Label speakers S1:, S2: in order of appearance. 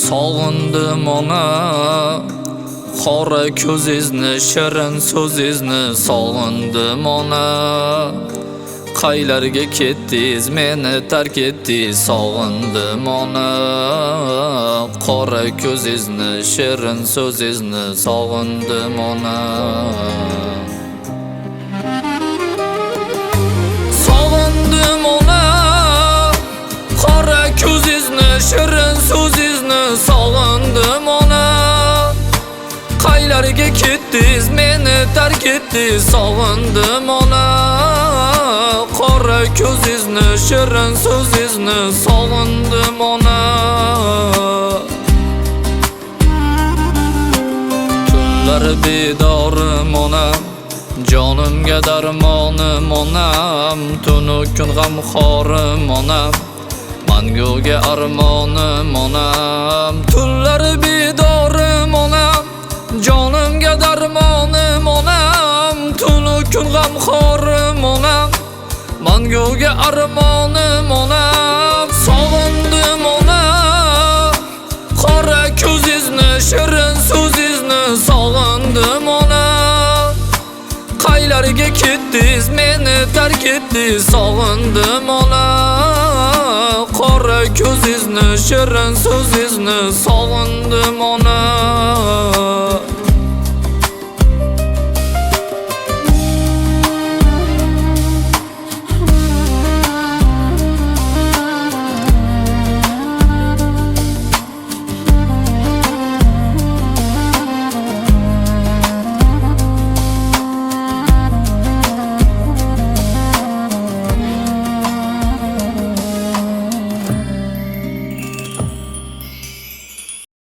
S1: Sog'indim ona, qora ko'zingizni, shirin so'zingizni sog'indim ona. Qaylarga ketdingiz, meni tark etdingiz, sog'indim ona. Qora ko'zingizni, shirin so'zingizni sog'indim ona. Sog'indim ona, qora ko'zingizni, shirin so'zingizni sog'indim ona. Qaylarga ketdingiz, meni tark etdingiz, sog'indim ona. Qora ko'zingizni, shirin so'zingizni sog'indim ona. Tunlar bedorim onam, jonimga darmonim onam. Tunu kun g'amxorim onam, manguga armonim onam. Tunlar bedorim onam, jonimga darmonim onam. Tunu kun g'amxorim onam, manguga armonim onam. Sog'indim ona, qora ko'zingizni, shirin so'zingizni sog'indim ona. Qaylarga ketdingiz, meni tark etdingiz, sog'indim ona. Qora ko'zingizni, shirin so'zingizni sog'indim ona.